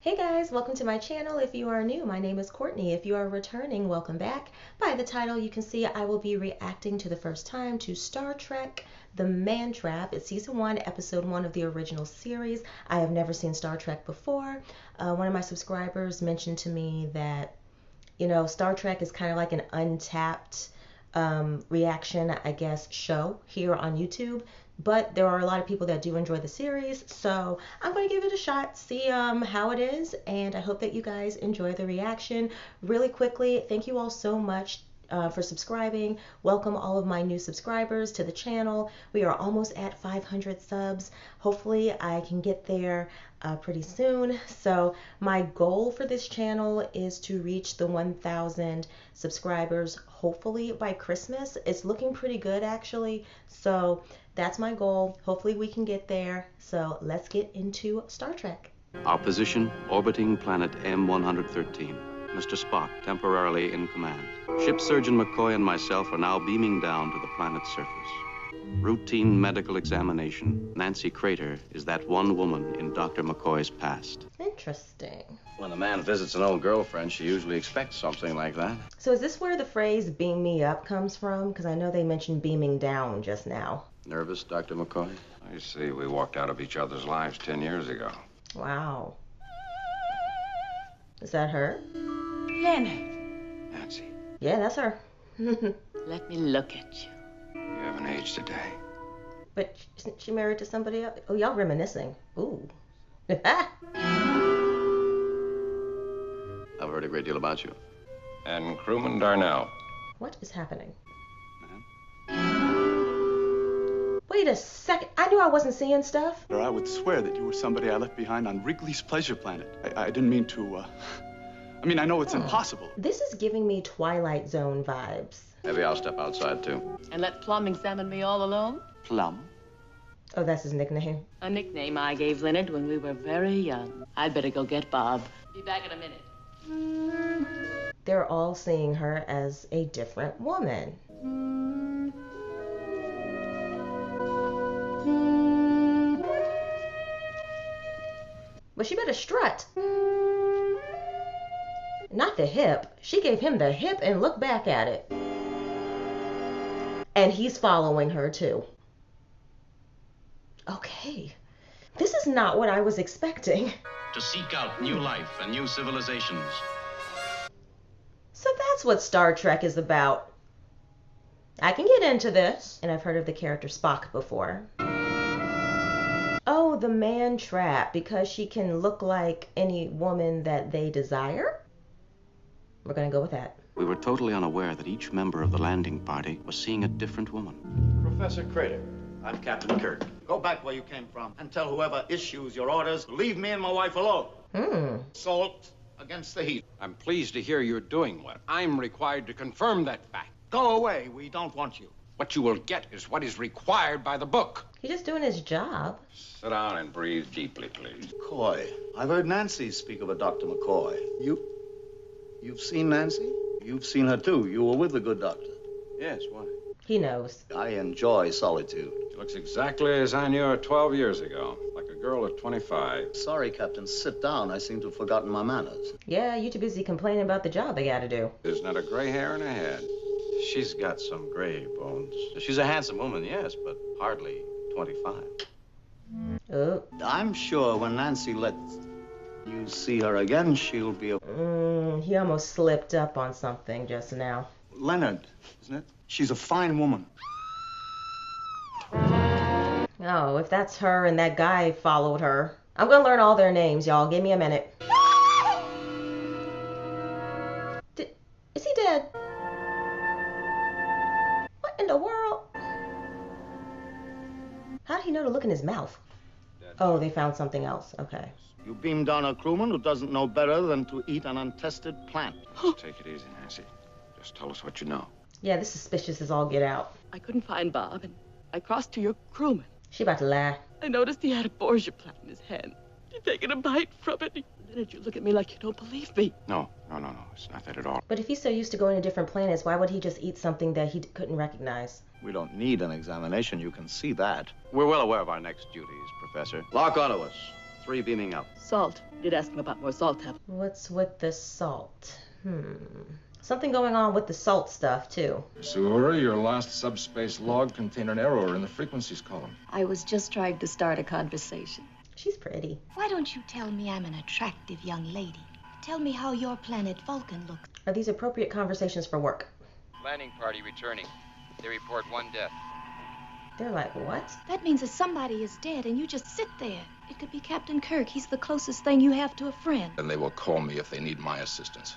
Hey guys, welcome to my channel. If you are new, my name is Courtney. If you are returning, welcome back. By the title, you can see I will be reacting to the first time to Star Trek The Man Trap. It's season 1, episode 1 of the original series. I have never seen Star Trek before. One of my subscribers mentioned to me that, Star Trek is kind of like an untapped reaction, I guess, show here on YouTube. But there are a lot of people that do enjoy the series, so I'm going to give it a shot, see how it is, and I hope that you guys enjoy the reaction. Really quickly, thank you all so much for subscribing. Welcome all of my new subscribers to the channel. We are almost at 500 subs. Hopefully I can get there pretty soon. So my goal for this channel is to reach the 1,000 subscribers hopefully by Christmas. It's looking pretty good actually, so that's my goal. Hopefully we can get there. So let's get into Star Trek. Our position, orbiting planet M113. Mr. Spock, temporarily in command. Ship Surgeon McCoy and myself are now beaming down to the planet's surface. Routine medical examination. Nancy Crater is that one woman in Dr. McCoy's past. Interesting. When a man visits an old girlfriend, she usually expects something like that. So is this where the phrase beam me up comes from? Because I know they mentioned beaming down just now. Nervous, Dr. McCoy? I see. We walked out of each other's lives 10 years ago. Wow. Is that her? Leonard. Nancy, Yeah, that's her. Let me look at you. you haven't aged a day. But isn't she married to somebody else? Oh, y'all reminiscing. Ooh. I've heard a great deal about you. And crewman Darnell. What is happening? Wait a second. I knew I wasn't seeing stuff. Or I would swear that you were somebody I left behind on Wrigley's Pleasure Planet. I didn't mean to, I know it's impossible. This is giving me Twilight Zone vibes. Maybe I'll step outside, too. And let Plum examine me all alone? Plum? Oh, that's his nickname. A nickname I gave Leonard when we were very young. I'd better go get Bob. Be back in a minute. They're all seeing her as a different woman. But she better strut. Not the hip. She gave him the hip and look back at it. And he's following her too. Okay. This is not what I was expecting. To seek out new life and new civilizations. So that's what Star Trek is about. I can get into this. And I've heard of the character Spock before. Oh, the man trap, because she can look like any woman that they desire? We're gonna go with that. We were totally unaware that each member of the landing party was seeing a different woman. Professor Crater, I'm Captain Kirk. Go back where you came from and tell whoever issues your orders to leave me and my wife alone. Salt against the heat. I'm pleased to hear you're doing well. I'm required to confirm that fact. Go away. We don't want you. What you will get is what is required by the book. He's just doing his job. Sit down and breathe deeply, please. McCoy. I've heard Nancy speak of a Dr. McCoy. You've seen Nancy? You've seen her too. You were with the good doctor. Yes, why? He knows. I enjoy solitude. She looks exactly as I knew her 12 years ago, like a girl at 25. Sorry, Captain. Sit down. I seem to have forgotten my manners. Yeah, you too busy complaining about the job they gotta do. There's not a gray hair in her head. She's got some gray bones. She's a handsome woman, yes, but hardly 25. Oh. I'm sure when Nancy lets you see her again, she'll be a... He almost slipped up on something just now. Leonard, isn't it? She's a fine woman. Oh, if that's her and that guy followed her. I'm gonna learn all their names, y'all. Give me a minute. Is he dead? What in the world? How did he know to look in his mouth? Oh, they found something else. Okay. You beam down a crewman who doesn't know better than to eat an untested plant. Take it easy, Nancy. Just tell us what you know. Yeah, this suspicious as all get out. I couldn't find Bob, and I crossed to your crewman. She about to lie. I noticed he had a Borgia plant in his hand. He'd taken a bite from it. Leonard, you look at me like you don't believe me. No. It's not that at all. But if he's so used to going to different planets, why would he just eat something that he couldn't recognize? We don't need an examination. You can see that. We're well aware of our next duties, Professor. Lock onto us. 3 beaming up. Salt. Did ask him about more salt tablets. What's with the salt? Something going on with the salt stuff, too. Suhura, your last subspace log contained an error in the frequencies column. I was just trying to start a conversation. She's pretty. Why don't you tell me I'm an attractive young lady? Tell me how your planet Vulcan looks. Are these appropriate conversations for work? Landing party returning. They report 1 death. They're like, what? That means that somebody is dead and you just sit there. It could be Captain Kirk. He's the closest thing you have to a friend. And they will call me if they need my assistance.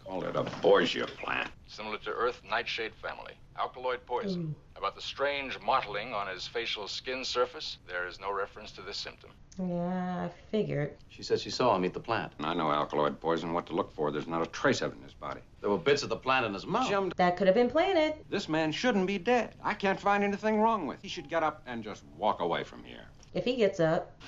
Call it a Borgia plant. Similar to Earth nightshade family. Alkaloid poison. About the strange mottling on his facial skin surface, there is no reference to this symptom. Yeah, I figured. She said she saw him eat the plant. I know alkaloid poison, what to look for. There's not a trace of it in his body. There were bits of the plant in his mouth. Jim, That could have been planted. this man shouldn't be dead. I can't find anything wrong with him. He should get up and just walk away from here. If he gets up,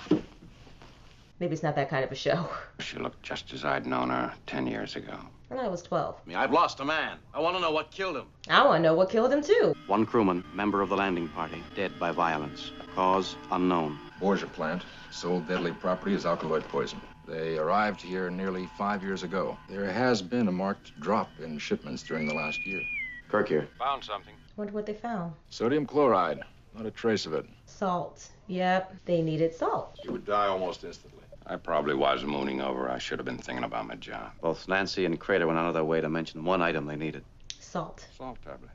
maybe it's not that kind of a show. She looked just as I'd known her 10 years ago. When I was 12. I mean, I've lost a man. I want to know what killed him. I want to know what killed him, too. 1 crewman, member of the landing party, dead by violence. Cause unknown. Borgia plant. Sole deadly property is alkaloid poison. They arrived here nearly 5 years ago. There has been a marked drop in shipments during the last year. Kirk here. Found something. Wonder what they found. Sodium chloride. Not a trace of it. Salt. Yep, they needed salt. She would die almost instantly. I probably was mooning over. I should have been thinking about my job. Both Nancy and Crater went out of their way to mention one item they needed. Salt. Salt tablets.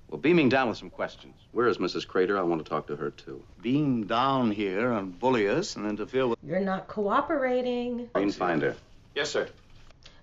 We're beaming down with some questions. Where is Mrs. Crater? I want to talk to her, too. Beam down here and bully us and interfere with... You're not cooperating. Green, find her. Yes, sir.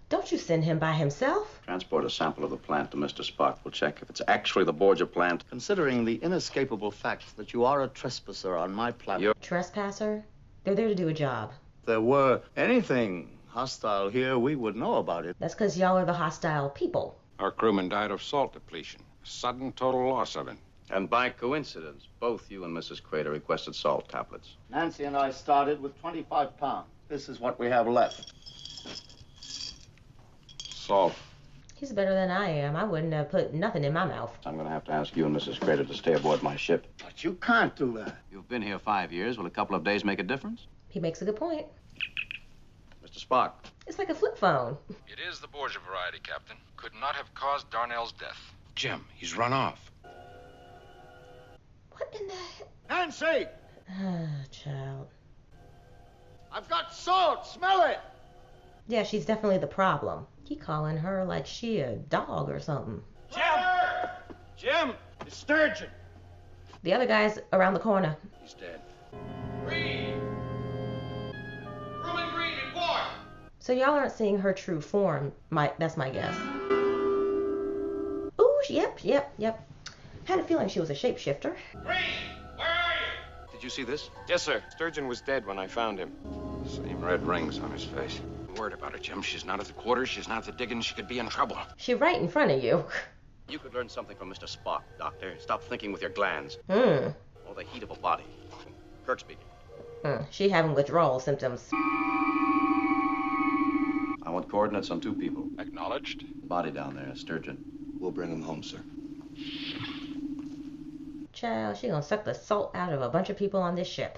Don't you send him by himself? Transport a sample of the plant to Mr. Spock. We'll check if it's actually the Borgia plant. Considering the inescapable fact that you are a trespasser on my planet, Trespasser? They're there to do a job. if there were anything hostile here, we would know about it. That's because y'all are the hostile people. Our crewman died of salt depletion. Sudden total loss of it. And by coincidence, both you and Mrs. Crater requested salt tablets. Nancy and I started with 25 pounds. This is what we have left. Salt. He's better than I am. I wouldn't have put nothing in my mouth. I'm going to have to ask you and Mrs. Crater to stay aboard my ship. But you can't do that. You've been here 5 years. Will a couple of days make a difference? He makes a good point. Mr. Spock. It's like a flip phone. It is the Borgia variety, Captain. Could not have caused Darnell's death. Jim, he's run off. What in the heck? Nancy! Ah, child. I've got salt! Smell it! Yeah, she's definitely the problem. He calling her like she a dog or something. Jim! It's Sturgeon! The other guy's around the corner. He's dead. Green! Crewman Green, report! So y'all aren't seeing her true form. That's my guess. Ooh, yep. Had a feeling she was a shapeshifter. Green, where are you? Did you see this? Yes, sir. Sturgeon was dead when I found him. Same red rings on his face. I'm worried about her, Jim. She's not at the quarters. She's not at the diggings. She could be in trouble. She right in front of you. You could learn something from Mr. Spock, Doctor. Stop thinking with your glands. Hmm. Or the heat of a body. Kirk speaking. She having withdrawal symptoms. I want coordinates on 2 people. Acknowledged. Body down there, Sturgeon. We'll bring him home, sir. Child, she gonna suck the salt out of a bunch of people on this ship.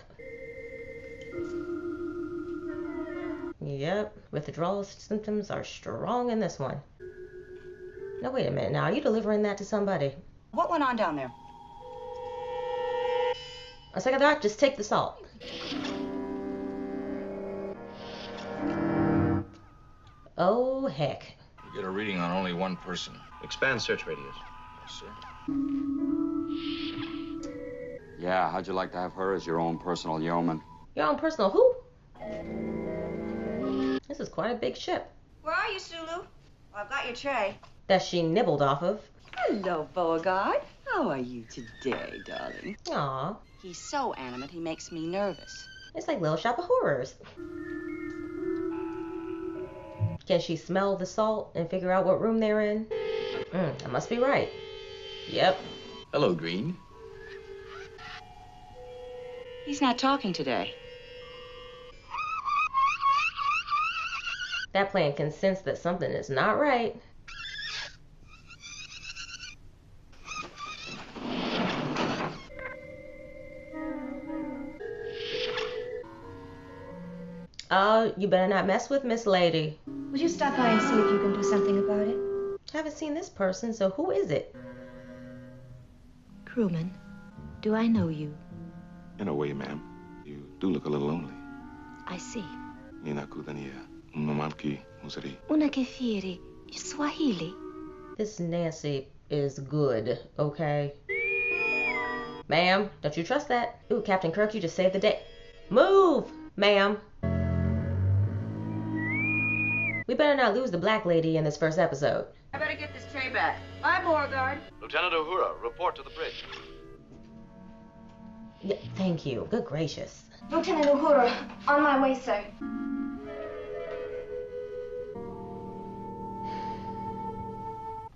Yep, withdrawal symptoms are strong in this one. Now wait a minute, now are you delivering that to somebody? What went on down there? A second thought, just take the salt. Oh heck. You get a reading on only one person. Expand search radius. Yes, sir. Yeah, how'd you like to have her as your own personal yeoman? Your own personal who? This is quite a big ship. Where are you, Sulu? Well, I've got your tray. That she nibbled off of. Hello, Beauregard. How are you today, darling? Aw, He's so animate, he makes me nervous. it's like Little Shop of Horrors. Can she smell the salt and figure out what room they're in? That must be right. Yep. Hello, Green. He's not talking today. That plant can sense that something is not right. You better not mess with Miss Lady. Will you stop by and see if you can do something about it? Haven't seen this person, so who is it? Crewman, do I know you? In a way, ma'am. You do look a little lonely. I see. Nina kudania. Umamamki musari. Una kefiri. Swahili. This Nancy is good, okay? Ma'am, don't you trust that? Ooh, Captain Kirk, you just saved the day. Move, ma'am. We better not lose the black lady in this first episode. I better get this tray back. Bye, Beauregard. Lieutenant Uhura, report to the bridge. Yeah, thank you. Good gracious. Lieutenant Uhura, on my way, sir.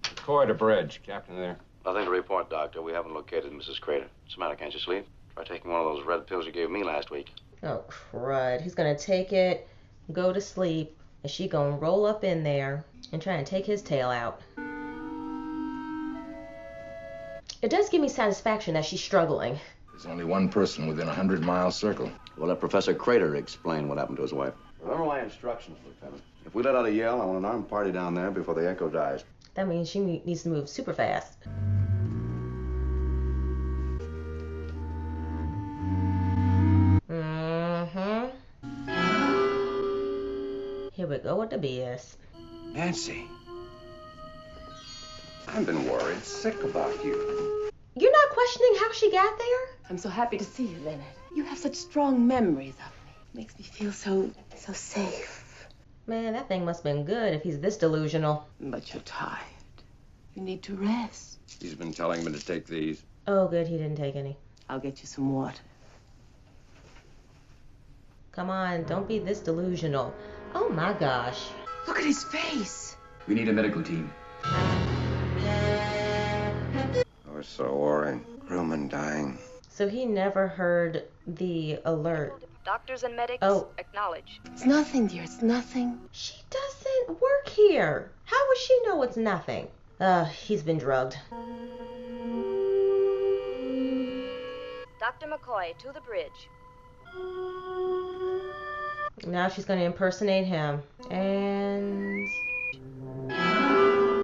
McCoy to bridge. Captain there. Nothing to report, Doctor. We haven't located Mrs. Crater. What's the matter? Can't you sleep? Try taking one of those red pills you gave me last week. Oh, crud. He's gonna take it, go to sleep, and she gonna roll up in there and try and take his tail out. It does give me satisfaction that she's struggling. There's only one person within a 100-mile circle. We'll let Professor Crater explain what happened to his wife. Remember my instructions, Lieutenant. If we let out a yell, I want an armed party down there before the echo dies. That means she needs to move super fast. Here we go with the BS. Nancy. I've been worried sick about you. You're not questioning how she got there? I'm so happy to see you, Leonard. You have such strong memories of me. Makes me feel so safe. Man, that thing must have been good if he's this delusional. But you're tired. You need to rest. He's been telling me to take these. Oh, good, he didn't take any. I'll get you some water. Come on, don't be this delusional. Oh my gosh. Look at his face. We need a medical team. Oh, it's so worrying. Crewman dying. So he never heard the alert. Doctors and medics acknowledge. It's nothing, dear. It's nothing. She doesn't work here. How would she know it's nothing? He's been drugged. Dr. McCoy to the bridge. Now she's going to impersonate him. And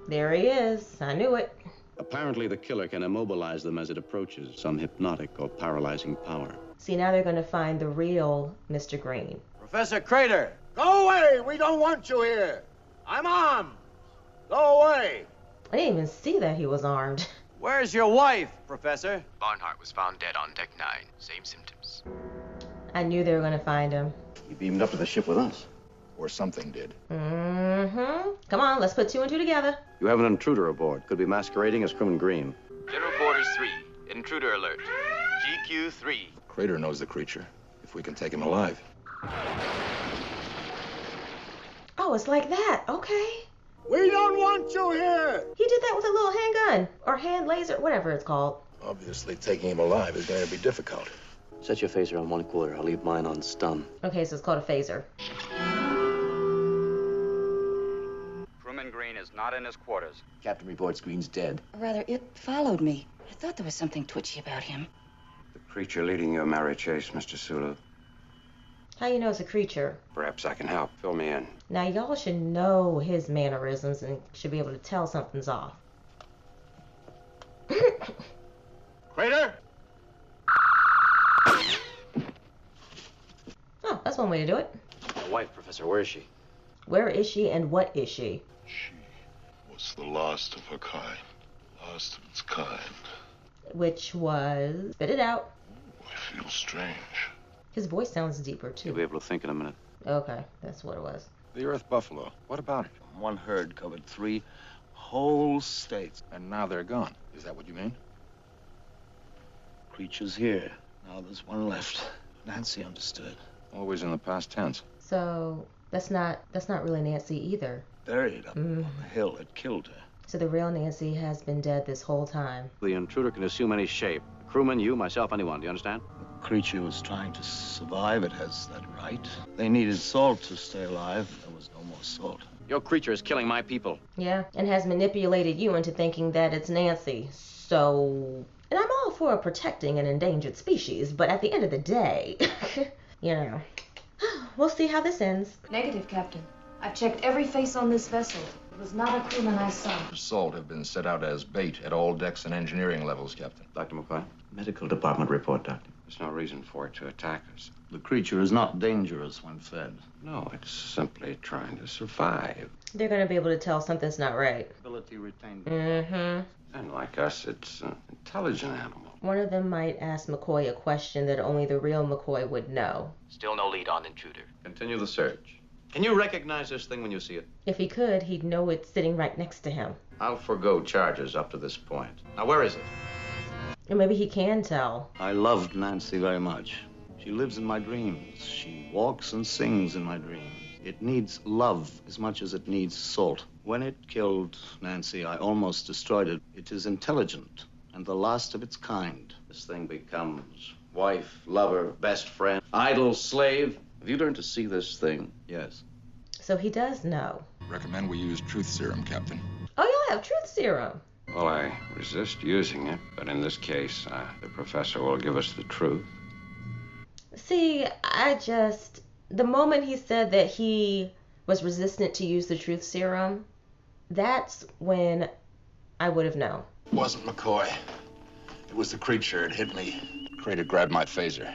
there he is. I knew it. Apparently, the killer can immobilize them as it approaches, some hypnotic or paralyzing power. See, now they're going to find the real Mr. Green. Professor Crater, go away! We don't want you here! I'm armed! Go away! I didn't even see that he was armed. Where's your wife, Professor? Barnhart was found dead on deck 9. Same symptoms. I knew they were going to find him. He beamed up to the ship with us. Or something did. Come on, let's put 2 and 2 together. You have an intruder aboard. Could be masquerading as Crewman Green. General Quarters 3. Intruder alert. GQ 3. Crater knows the creature. If we can take him alive. Oh, it's like that. Okay. We don't want you here! He did that with a little handgun. Or hand laser, whatever it's called. Obviously, taking him alive is going to be difficult. Set your phaser on 1/4. I'll leave mine on stun. Okay, so it's called a phaser. Crewman Green is not in his quarters. Captain reports Green's dead. Or rather, it followed me. I thought there was something twitchy about him. The creature leading your merry chase, Mr. Sulu. How you know it's a creature? Perhaps I can help. Fill me in. Now, y'all should know his mannerisms and should be able to tell something's off. Crater? Oh, that's one way to do it. My wife, Professor, where is she? Where is she and what is she? She was the last of her kind. Last of its kind. Which was... Spit it out. I feel strange. His voice sounds deeper, too. You'll be able to think in a minute. Okay, that's what it was. The Earth Buffalo. What about it? One herd covered 3 whole states. And now they're gone. Is that what you mean? Creatures here. Now there's one left. Nancy understood. Always in the past tense. So, that's not really Nancy either. Buried up on the hill that killed her. So the real Nancy has been dead this whole time. The intruder can assume any shape. Crewman, you, myself, anyone. Do you understand? The creature was trying to survive. It has that right. They needed salt to stay alive. There was no more salt. Your creature is killing my people. Yeah, and has manipulated you into thinking that it's Nancy. So... And I'm all for protecting an endangered species, but at the end of the day, you know... we'll see how this ends. Negative, Captain. I've checked every face on this vessel. It was not a crewman I saw. Salt have been set out as bait at all decks and engineering levels, Captain. Dr. McCoy, medical department report, Doctor. There's no reason for it to attack us. The creature is not dangerous when fed. No, it's simply trying to survive. They're going to be able to tell something's not right. Ability retained. Mm-hmm. And like us, it's an intelligent animal. One of them might ask McCoy a question that only the real McCoy would know. Still no lead on intruder. Continue the search. Can you recognize this thing when you see it? If he could, he'd know it's sitting right next to him. I'll forego charges up to this point. Now, where is it? Or maybe he can tell. I loved Nancy very much. She lives in my dreams. She walks and sings in my dreams. It needs love as much as it needs salt. When it killed Nancy, I almost destroyed it. It is intelligent and the last of its kind. This thing becomes wife, lover, best friend, idol, slave. Have you learned to see this thing? Yes. So he does know. Recommend we use truth serum, Captain. Oh, you'll have truth serum. Well, I resist using it, but in this case, the professor will give us the truth. See, the moment he said that he was resistant to use the truth serum, that's when I would have known. It wasn't McCoy. It was the creature. It hit me. Crater grabbed my phaser.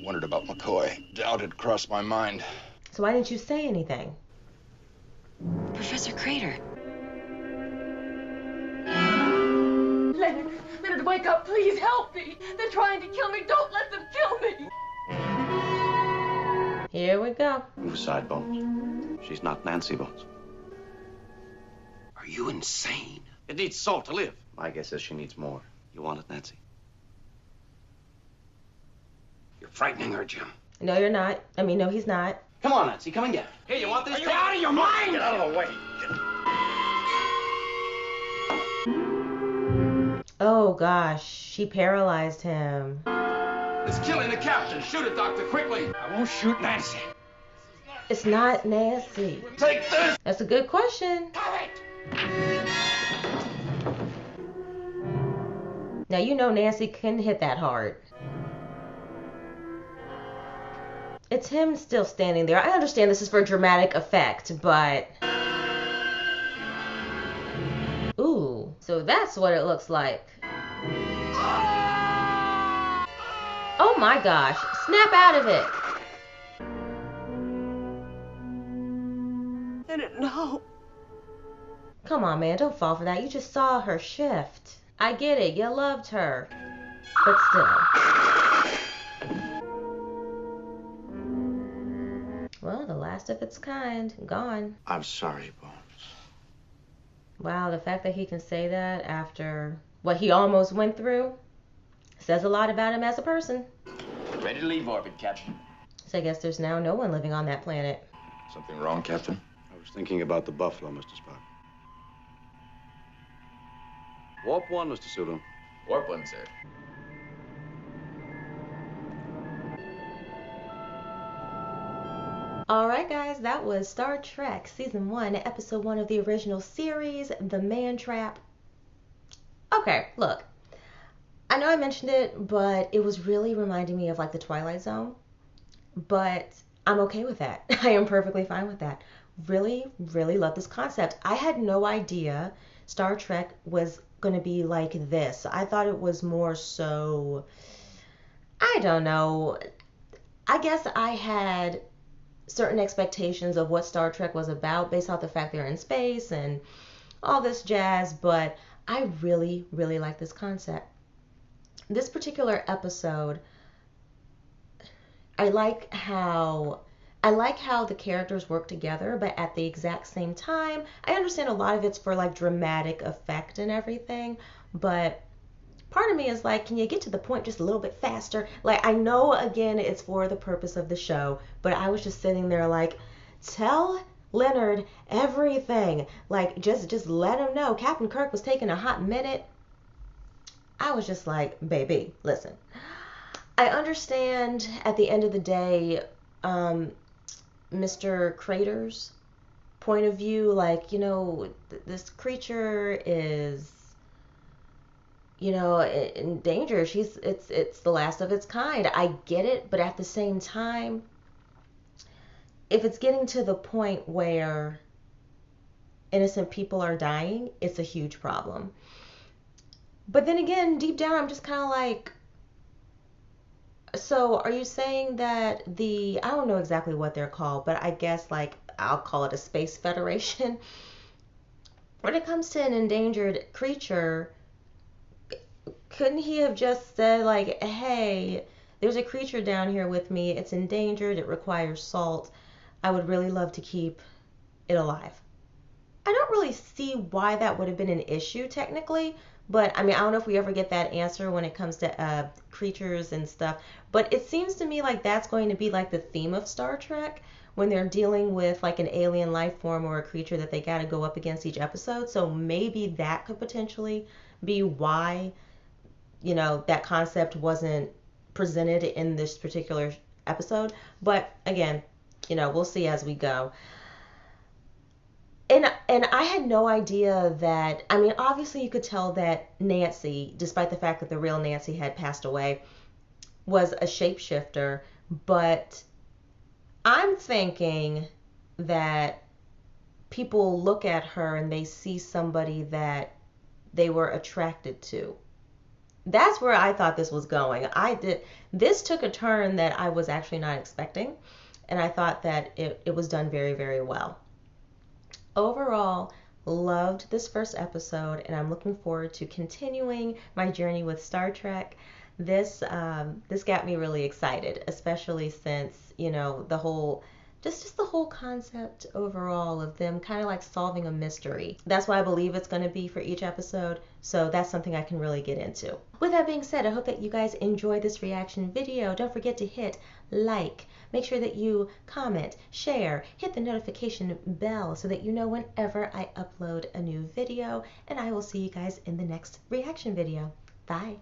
Wondered about McCoy. Doubt had crossed my mind. So why didn't you say anything? Professor Crater. Leonard, wake up. Please help me. They're trying to kill me. Don't let them kill me. Here we go. Move aside, Bones. She's not Nancy Bones. Are you insane? It needs salt to live. My guess is she needs more. You want it, Nancy? You're frightening her, Jim. No, you're not. No, he's not. Come on, Nancy, come and get it. Here, you want this? Are you out of your mind? Get out of the way. Oh, gosh. She paralyzed him. It's killing the captain. Shoot it, Doctor, quickly. I won't shoot Nancy. It's not Nancy. Take this. That's a good question. Have it. Now, you know Nancy couldn't hit that hard. It's him still standing there. I understand this is for dramatic effect, but... Ooh, so that's what it looks like. Oh my gosh, snap out of it. No. Come on, man, don't fall for that. You just saw her shift. I get it, you loved her. But still. Well, the last of its kind, gone. I'm sorry, Bones. Wow, the fact that he can say that after what he almost went through says a lot about him as a person. Ready to leave orbit, Captain. So I guess there's now no one living on that planet. Something wrong, Captain? I was thinking about the buffalo, Mr. Spock. Warp 1, Mr. Sulu. Warp 1, sir. Alright guys, that was Star Trek Season 1, Episode 1 of the original series, The Man Trap. Okay, look. I know I mentioned it, but it was really reminding me of like the Twilight Zone. But I'm okay with that. I am perfectly fine with that. Really, really love this concept. I had no idea Star Trek was going to be like this. I thought it was more so, I don't know. I guess I had certain expectations of what Star Trek was about based off the fact they're in space and all this jazz, but I really, really like this concept. This particular episode, I like how the characters work together, but at the exact same time, I understand a lot of it's for like dramatic effect and everything, but part of me is like, can you get to the point just a little bit faster? Like, I know, again, it's for the purpose of the show, but I was just sitting there like, tell Leonard everything. Like, just let him know. Captain Kirk was taking a hot minute. I was just like, baby, listen. I understand at the end of the day, Mr. Crater's point of view, like, this creature is, in danger. It's the last of its kind. I get it, but at the same time, if it's getting to the point where innocent people are dying, it's a huge problem. But then again, deep down, I'm just kind of like, so are you saying that I don't know exactly what they're called, but I guess like I'll call it a space federation. When it comes to an endangered creature, couldn't he have just said like, hey, there's a creature down here with me. It's endangered. It requires salt. I would really love to keep it alive. I don't really see why that would have been an issue technically, but I mean, I don't know if we ever get that answer when it comes to creatures and stuff, but it seems to me like that's going to be like the theme of Star Trek when they're dealing with like an alien life form or a creature that they got to go up against each episode. So maybe that could potentially be why, you know, that concept wasn't presented in this particular episode. But again, you know, we'll see as we go. And I had no idea that, I mean, obviously you could tell that Nancy, despite the fact that the real Nancy had passed away, was a shapeshifter, but I'm thinking that people look at her and they see somebody that they were attracted to. That's where I thought this was going. This took a turn that I was actually not expecting, and I thought that it was done very, very well. Overall, loved this first episode, and I'm looking forward to continuing my journey with Star Trek. This got me really excited, especially since, you know, the whole just the whole concept overall of them kind of like solving a mystery. That's what I believe it's going to be for each episode, so that's something I can really get into. With that being said, I hope that you guys enjoyed this reaction video. Don't forget to hit like, make sure that you comment, share, hit the notification bell so that you know whenever I upload a new video, and I will see you guys in the next reaction video. Bye.